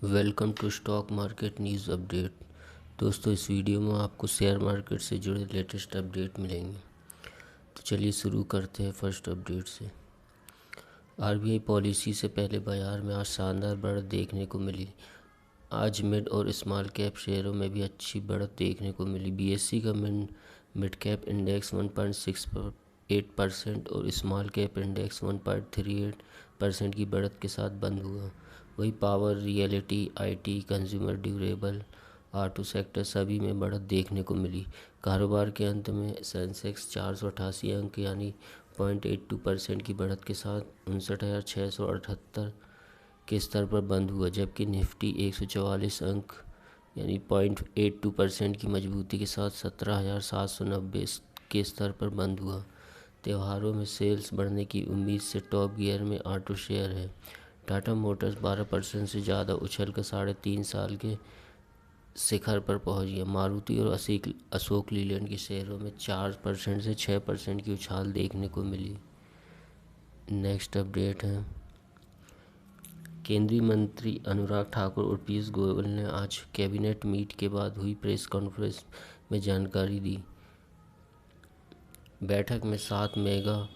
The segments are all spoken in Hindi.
Welcome to stock market news update. दोस्तों, इस वीडियो में आपको शेयर मार्केट से जुड़े लेटेस्ट अपडेट मिलेंगे। तो चलिए शुरू करते हैं फर्स्ट अपडेट से। आरबीआई पॉलिसी से पहले बाजार में आज शानदार बढ़त देखने को मिली। आज मिड और स्मॉल कैप शेयरों में भी अच्छी बढ़त देखने को मिली। बीएसई का मिड कैप इंडेक्स 1.68% और स्मॉल कैप इंडेक्स 1.38% की बढ़त के साथ बंद हुआ। वही power, reality, IT, consumer durable, auto sector सभी में बढ़त देखने को मिली। कारोबार के अंत में सेंसेक्स 488 अंक यानी 0.82% की बढ़त के साथ 59,678 के स्तर पर बंद हुआ, जबकि निफ्टी 144 अंक यानी 0.82% की मजबूती के साथ 17,790 के स्तर पर बंद हुआ। त्योहारों में सेल्स बढ़ने की उम्मीद से टॉप गियर में ऑटो शेयर है। टाटा मोटर्स 12% से ज़्यादा उछलकर 3.5 साल के शिखर पर पहुंच गया। मारुति और अशोक लीलैंड के शेयरों में 4% से 6% की उछाल देखने को मिली। नेक्स्ट अपडेट है, केंद्रीय मंत्री अनुराग ठाकुर और पीयूष गोयल ने आज कैबिनेट मीट के बाद हुई प्रेस कॉन्फ्रेंस में जानकारी दी। बैठक में 7 मेगा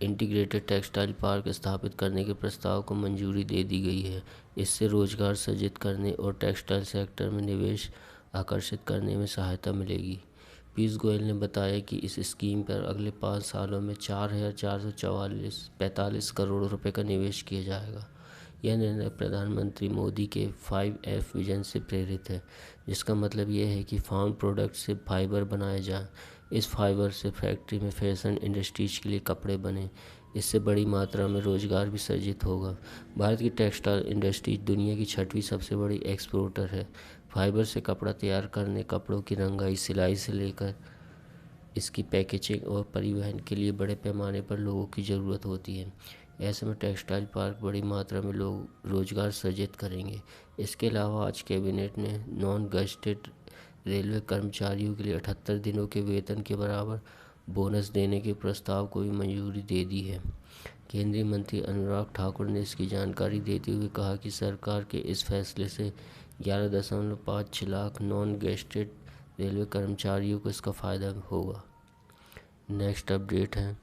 इंटीग्रेटेड टेक्सटाइल पार्क स्थापित करने के प्रस्ताव को मंजूरी दे दी गई है। इससे रोजगार सृजित करने और टेक्सटाइल सेक्टर में निवेश आकर्षित करने में सहायता मिलेगी। पीयूष गोयल ने बताया कि इस स्कीम पर अगले 5 सालों में 4,445 करोड़ रुपए का निवेश किया जाएगा। यह निर्णय प्रधानमंत्री मोदी के 5F विजन से प्रेरित है, जिसका मतलब यह है कि फार्म प्रोडक्ट से फाइबर बनाया जाए। इस फाइबर से फैक्ट्री में फैशन इंडस्ट्रीज के लिए कपड़े बने। इससे बड़ी मात्रा में रोजगार भी सृजित होगा। भारत की टेक्सटाइल इंडस्ट्री दुनिया की 6वीं सबसे बड़ी एक्सपोर्टर है। फाइबर से कपड़ा तैयार करने, कपड़ों की रंगाई, सिलाई से लेकर इसकी पैकेजिंग और परिवहन के लिए बड़े पैमाने पर लोगों की ज़रूरत होती है। ऐसे में टेक्सटाइल पार्क बड़ी मात्रा में लोग रोजगार सृजित करेंगे। इसके अलावा आज कैबिनेट ने नॉन गजेटेड रेलवे कर्मचारियों के लिए 78 दिनों के वेतन के बराबर बोनस देने के प्रस्ताव को भी मंजूरी दे दी है। केंद्रीय मंत्री अनुराग ठाकुर ने इसकी जानकारी देते हुए कहा कि सरकार के इस फैसले से 11.56 लाख नॉन गजेटेड रेलवे कर्मचारियों को इसका फ़ायदा होगा। नेक्स्ट अपडेट है,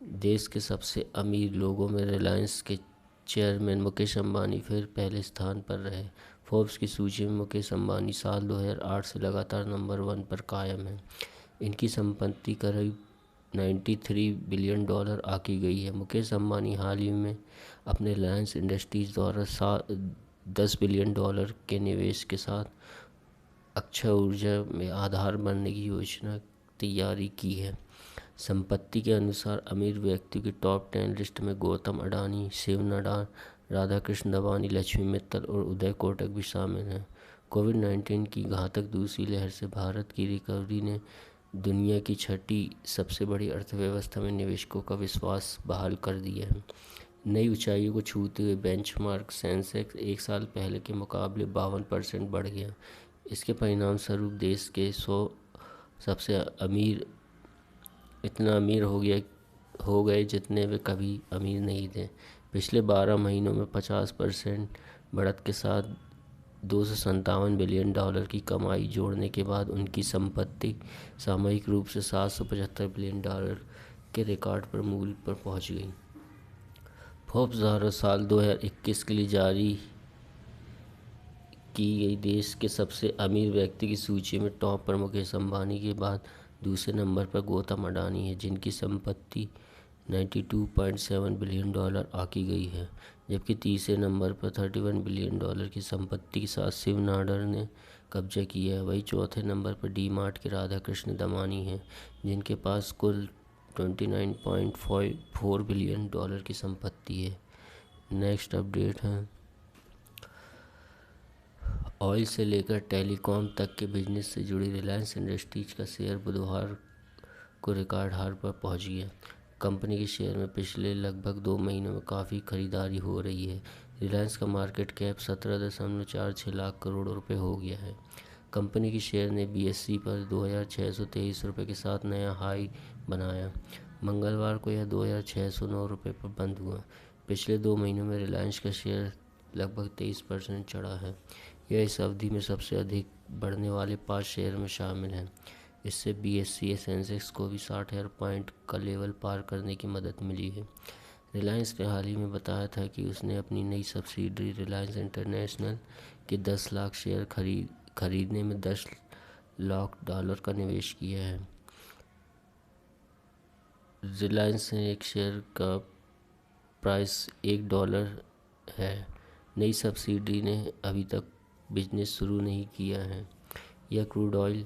देश के सबसे अमीर लोगों में रिलायंस के चेयरमैन मुकेश अंबानी फिर पहले स्थान पर रहे। फोर्ब्स की सूची में मुकेश अंबानी साल 2008 से लगातार नंबर 1 पर कायम है। इनकी संपत्ति करीब $93 बिलियन आकी गई है। मुकेश अंबानी हाल ही में अपने रिलायंस इंडस्ट्रीज द्वारा $10 बिलियन के निवेश के साथ अक्षय ऊर्जा में आधार बनने की योजना तैयारी की है। संपत्ति के अनुसार अमीर व्यक्तियों की टॉप 10 लिस्ट में गौतम अडानी, शिव नाडार, राधाकृष्ण दवानी, लक्ष्मी मित्तल और उदय कोटक भी शामिल हैं। कोविड-19 की घातक दूसरी लहर से भारत की रिकवरी ने दुनिया की 6ठी सबसे बड़ी अर्थव्यवस्था में निवेशकों का विश्वास बहाल कर दिया है। नई ऊंचाइयों को छूते हुए बेंचमार्क सेंसेक्स एक साल पहले के मुकाबले 52% बढ़ गया। इसके परिणाम स्वरूप देश के 100 सबसे अमीर इतना अमीर हो गए जितने वे कभी अमीर नहीं थे। पिछले 12 महीनों में 50% बढ़त के साथ $257 बिलियन की कमाई जोड़ने के बाद उनकी संपत्ति सामयिक रूप से $775 बिलियन के रिकॉर्ड पर मूल्य पर पहुंच गई। फोर्ब्स द्वारा साल 2021 के लिए जारी की गई देश के सबसे अमीर व्यक्ति की सूची में टॉप पर मुकेश अंबानी के बाद दूसरे नंबर पर गौतम अडानी है, जिनकी संपत्ति $92.7 बिलियन आकी गई है। जबकि तीसरे नंबर पर $31 बिलियन की संपत्ति के साथ शिव नाडर ने कब्जा किया है। वही चौथे नंबर पर डी मार्ट के राधाकृष्ण दमानी हैं, जिनके पास कुल $29.4 बिलियन की संपत्ति है। नेक्स्ट अपडेट है, ऑयल से लेकर टेलीकॉम तक के बिजनेस से जुड़ी रिलायंस इंडस्ट्रीज का शेयर बुधवार को रिकॉर्ड हाई पर पहुंच गया। कंपनी के शेयर में पिछले लगभग 2 महीनों में काफ़ी खरीदारी हो रही है। रिलायंस का मार्केट कैप 17.46 लाख करोड़ रुपए हो गया है। कंपनी के शेयर ने बीएसई पर 2,623 रुपये के साथ नया हाई बनाया। मंगलवार को यह 2,609 रुपये पर बंद हुआ। पिछले 2 महीनों में रिलायंस का शेयर लगभग 23% चढ़ा है। यह इस अवधि में सबसे अधिक बढ़ने वाले 5 शेयर में शामिल है। इससे BSE सेंसेक्स को भी 60,000 पॉइंट का लेवल पार करने की मदद मिली है। रिलायंस ने हाल ही में बताया था कि उसने अपनी नई सब्सिडरी रिलायंस इंटरनेशनल के 10 लाख शेयर खरीदने में $10 लाख का निवेश किया है। रिलायंस ने एक शेयर का प्राइस $1 है। नई सब्सिडरी ने अभी तक बिजनेस शुरू नहीं किया है। यह crude oil,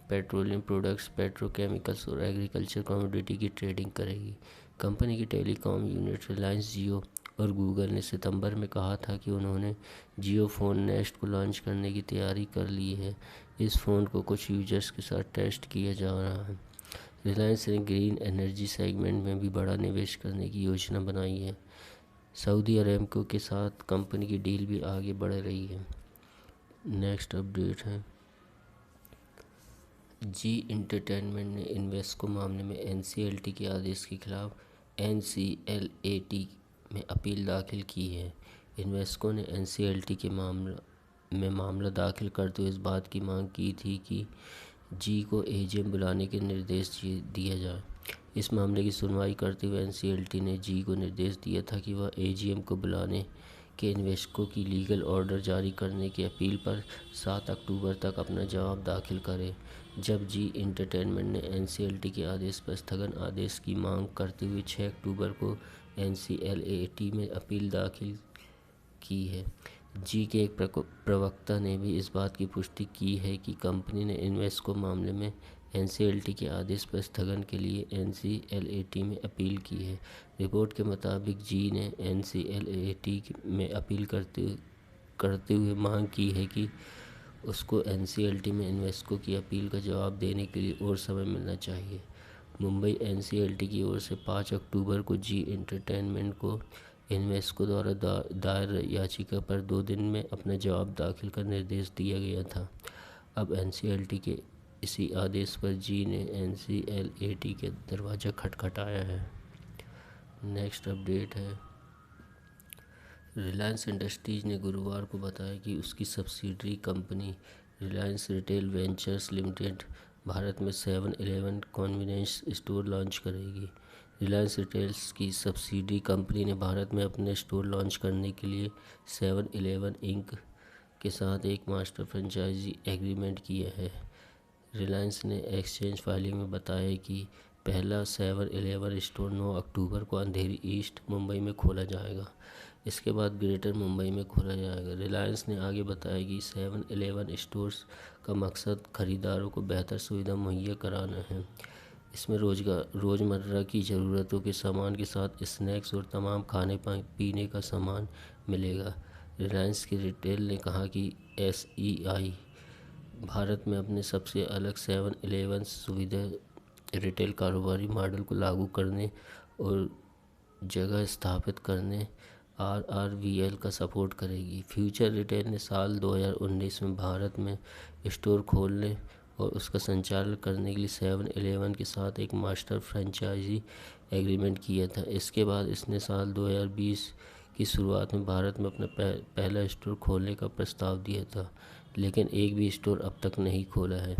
petroleum products, petrochemicals और एग्रीकल्चर कमोडिटी की ट्रेडिंग करेगी। कंपनी की टेलीकॉम यूनिट रिलायंस जियो और गूगल ने सितंबर में कहा था कि उन्होंने जियो फ़ोन नेक्स्ट को लॉन्च करने की तैयारी कर ली है। इस फ़ोन को कुछ यूजर्स के साथ टेस्ट किया जा रहा है। रिलायंस ने ग्रीन एनर्जी सेगमेंट में भी बड़ा निवेश करने की योजना बनाई है। सऊदी अरेमको के साथ कंपनी की डील भी आगे बढ़ रही है। नेक्स्ट अपडेट है, जी एंटरटेनमेंट ने इन्वेस्को मामले में NCLT के आदेश के खिलाफ NCLAT में अपील दाखिल की है। इन्वेस्को ने NCLT के मामला दाखिल करते हुए इस बात की मांग की थी कि जी को AGM बुलाने के निर्देश दिया जाए। इस मामले की सुनवाई करते हुए NCLT ने जी को निर्देश दिया था कि वह AGM को बुलाने के इन्वेस्को की लीगल ऑर्डर जारी करने की अपील पर 7 अक्टूबर तक अपना जवाब दाखिल करे। जब जी एंटरटेनमेंट ने NCLT के आदेश पर स्थगन आदेश की मांग करते हुए 6 अक्टूबर को NCLAT में अपील दाखिल की है। जी के एक प्रवक्ता ने भी इस बात की पुष्टि की है कि कंपनी ने इन्वेस्को मामले में NCLT के आदेश पर स्थगन के लिए NCLAT में अपील की है। रिपोर्ट के मुताबिक जी ने NCLAT में अपील करते हुए मांग की है कि उसको NCLT में इन्वेस्को की अपील का जवाब देने के लिए और समय मिलना चाहिए। मुंबई NCLT की ओर से 5 अक्टूबर को जी एंटरटेनमेंट को इन्वेस्को द्वारा दायर याचिका पर 2 दिन में अपना जवाब दाखिल का निर्देश दिया गया था। अब NCLT के इसी आदेश पर जी ने NCLAT के दरवाज़ा खटखटाया है। नेक्स्ट अपडेट है, रिलायंस इंडस्ट्रीज ने गुरुवार को बताया कि उसकी subsidiary company Reliance retail ventures limited Bharat में 7-Eleven कन्वीनियंस स्टोर लॉन्च करेगी। रिलायंस रिटेल्स की सब्सिडरी कंपनी ने भारत में अपने स्टोर लॉन्च करने के लिए 7-Eleven इंक के साथ एक मास्टर फ्रेंचाइजी एग्रीमेंट किया है। रिलायंस ने एक्सचेंज फाइलिंग में बताया कि पहला 7-Eleven स्टोर 9 अक्टूबर को अंधेरी ईस्ट मुंबई में खोला जाएगा। इसके बाद ग्रेटर मुंबई में खोला जाएगा। रिलायंस ने आगे बताया कि 7-Eleven स्टोर्स का मकसद खरीदारों को बेहतर सुविधा मुहैया कराना है। इसमें रोज़मर्रा की ज़रूरतों के सामान के साथ स्नैक्स और तमाम खाने पीने का सामान मिलेगा। रिलायंस की रिटेल ने कहा कि SEI भारत में अपने सबसे अलग 7-Eleven सुविधा रिटेल कारोबारी मॉडल को लागू करने और जगह स्थापित करने RRVL का सपोर्ट करेगी। फ्यूचर रिटेल ने साल 2019 में भारत में स्टोर खोलने और उसका संचालन करने के लिए 7-Eleven के साथ एक मास्टर फ्रेंचाइजी एग्रीमेंट किया था। इसके बाद इसने साल 2020 की शुरुआत में भारत में अपना पहला स्टोर खोलने का प्रस्ताव दिया था, लेकिन एक भी स्टोर अब तक नहीं खोला है।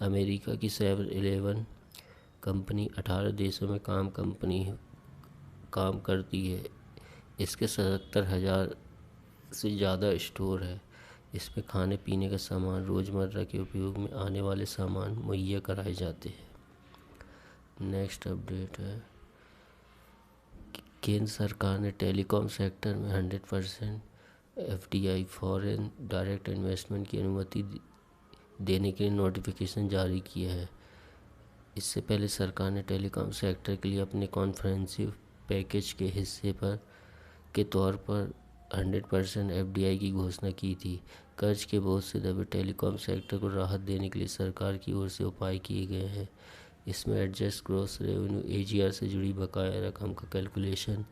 अमेरिका की 7-Eleven कंपनी 18 देशों में काम करती है। इसके 77,000 से ज़्यादा स्टोर है। इसमें खाने पीने का सामान, रोज़मर्रा के उपयोग में आने वाले सामान मुहैया कराए जाते हैं। नेक्स्ट अपडेट है, केंद्र सरकार ने टेलीकॉम सेक्टर में 100% FDI फॉरेन डायरेक्ट इन्वेस्टमेंट की अनुमति देने के लिए नोटिफिकेशन जारी किया है। इससे पहले सरकार ने टेलीकॉम सेक्टर के लिए अपने कॉम्प्रिहेंसिव पैकेज के हिस्से के तौर पर 100% FDI की घोषणा की थी। कर्ज के बोझ से दबे टेलीकॉम सेक्टर को राहत देने के लिए सरकार की ओर से उपाय किए गए हैं। इसमें एडजस्ट ग्रॉस रेवेन्यू AGR से जुड़ी बकाया रकम का कैलकुलेशन,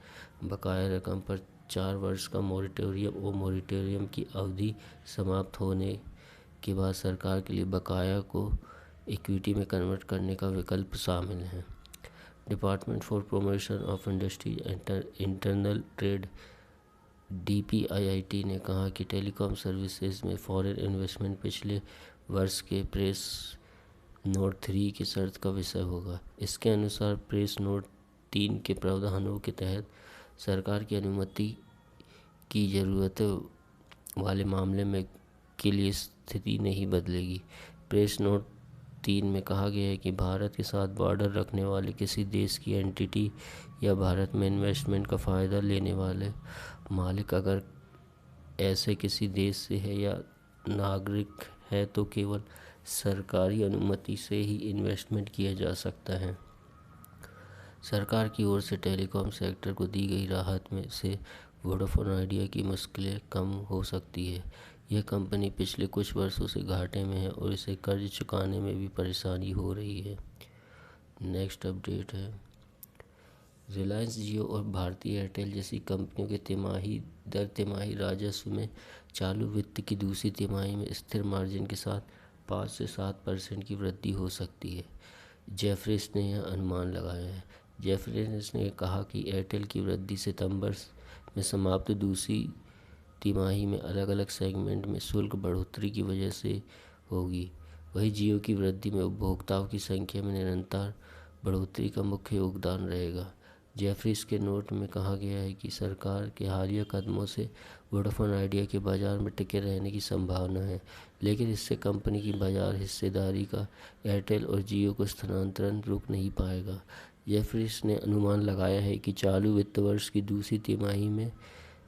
बकाया रकम पर 4 वर्ष का मोरेटोरियम और मोरेटोरियम की अवधि समाप्त होने के बाद सरकार के लिए बकाया को इक्विटी में कन्वर्ट करने का विकल्प शामिल है। Department for promotion of industry internal trade DPIIT ने कहा कि टेलीकॉम सर्विसेज में फॉरेन इन्वेस्टमेंट पिछले वर्ष के प्रेस नोट 3 की शर्त का विषय होगा। इसके अनुसार प्रेस नोट 3 के प्रावधानों के तहत सरकार की अनुमति की ज़रूरत वाले मामले में के लिए स्थिति नहीं बदलेगी। प्रेस नोट 3 में कहा गया है कि भारत के साथ बॉर्डर रखने वाले किसी देश की एंटिटी या भारत में इन्वेस्टमेंट का फ़ायदा लेने वाले मालिक अगर ऐसे किसी देश से है या नागरिक है तो केवल सरकारी अनुमति से ही इन्वेस्टमेंट किया जा सकता है। सरकार की ओर से टेलीकॉम सेक्टर को दी गई राहत में से वोडाफोन आइडिया की मुश्किलें कम हो सकती है। यह कंपनी पिछले कुछ वर्षों से घाटे में है और इसे कर्ज चुकाने में भी परेशानी हो रही है। नेक्स्ट अपडेट है, रिलायंस जियो और भारती एयरटेल जैसी कंपनियों के तिमाही राजस्व में चालू वित्त की दूसरी तिमाही में स्थिर मार्जिन के साथ 5 से 7% की वृद्धि हो सकती है। जेफरीज ने यह अनुमान लगाया है। जेफरीज ने कहा कि एयरटेल की वृद्धि सितंबर में समाप्त दूसरी तिमाही में अलग अलग सेगमेंट में शुल्क बढ़ोतरी की वजह से होगी। वहीं जियो की वृद्धि में उपभोक्ताओं की संख्या में निरंतर बढ़ोतरी का मुख्य योगदान रहेगा। जेफरीज के नोट में कहा गया है कि सरकार के हालिया कदमों से वोडाफोन आइडिया के बाज़ार में टिके रहने की संभावना है, लेकिन इससे कंपनी की बाज़ार हिस्सेदारी का एयरटेल और जियो को स्थानांतरण रुक नहीं पाएगा। जेफरीज ने अनुमान लगाया है कि चालू वित्त वर्ष की दूसरी तिमाही में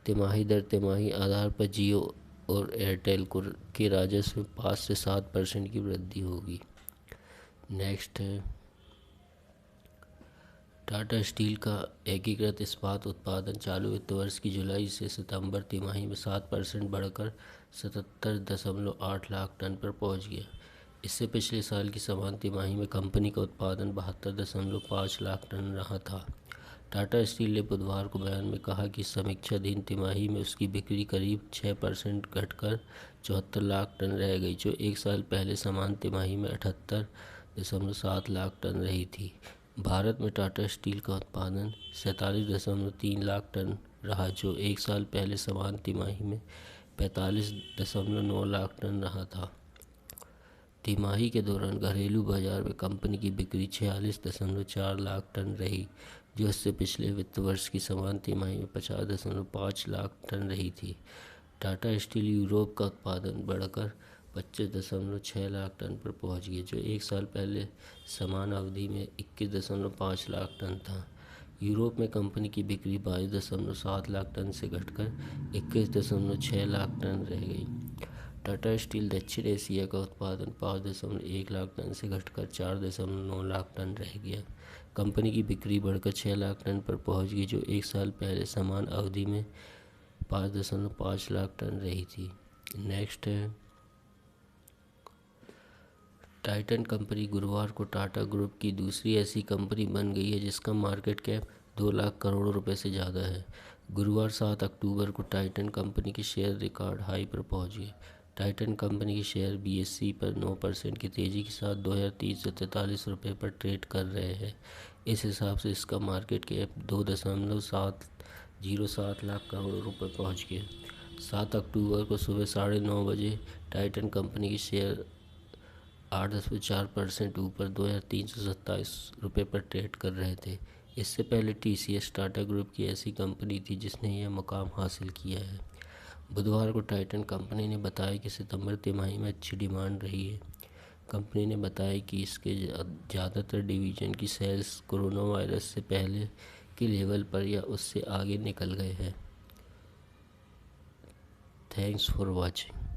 तिमाही दर तिमाही आधार पर जियो और एयरटेल के राजस्व में 5 से 7% की वृद्धि होगी। नेक्स्ट है, टाटा स्टील का एकीकृत इस्पात उत्पादन चालू वित्त वर्ष की जुलाई से सितंबर तिमाही में 7% बढ़कर 77.8 लाख टन पर पहुंच गया। इससे पिछले साल की समान तिमाही में कंपनी का उत्पादन 72.5 लाख टन रहा था। टाटा स्टील ने बुधवार को बयान में कहा कि समीक्षाधीन तिमाही में उसकी बिक्री करीब 6% घटकर 74 लाख टन रह गई, जो एक साल पहले समान तिमाही में 78.7 लाख टन रही थी। भारत में टाटा स्टील का उत्पादन 47.3 लाख टन रहा, जो एक साल पहले समान तिमाही में 45.9 लाख टन रहा था। तिमाही के दौरान घरेलू बाजार में कंपनी की बिक्री 46.4 लाख टन रही, जो इससे पिछले वित्त वर्ष की समान तिमाही में 50.5 लाख टन रही थी। टाटा स्टील यूरोप का उत्पादन बढ़कर 25.6 लाख टन पर पहुंच गया, जो एक साल पहले समान अवधि में 21.5 लाख टन था। यूरोप में कंपनी की बिक्री 22.7 लाख टन से घटकर 21.6 लाख टन रह गई। टाटा स्टील दक्षिण एशिया का उत्पादन 5.1 लाख टन से घटकर 4.9 लाख टन रह गया। कंपनी की बिक्री बढ़कर 6 लाख टन पर पहुंच गई, जो एक साल पहले समान अवधि में 5.5 लाख टन रही थी। नेक्स्ट है, टाइटन कंपनी गुरुवार को टाटा ग्रुप की दूसरी ऐसी कंपनी बन गई है जिसका मार्केट कैप 2 लाख करोड़ रुपए से ज़्यादा है। गुरुवार 7 अक्टूबर को टाइटन कंपनी के शेयर रिकॉर्ड हाई पर पहुंच गए। टाइटन कंपनी के शेयर BSE पर 9% की तेज़ी के साथ 2343 रुपये पर ट्रेड कर रहे हैं। इस हिसाब से इसका मार्केट कैप 2.707 लाख करोड़ रुपये पहुँच गया। 7 अक्टूबर को सुबह 9:30 बजे टाइटन कंपनी के शेयर 8.4% ऊपर 2327 रुपये पर ट्रेड कर रहे थे। इससे पहले TCS टाटा ग्रुप की ऐसी कंपनी थी जिसने यह मुकाम हासिल किया है। बुधवार को टाइटन कंपनी ने बताया कि सितंबर तिमाही में अच्छी डिमांड रही है। कंपनी ने बताया कि इसके ज़्यादातर डिवीज़न की सेल्स कोरोना वायरस से पहले के लेवल पर या उससे आगे निकल गए हैं। Thanks for watching.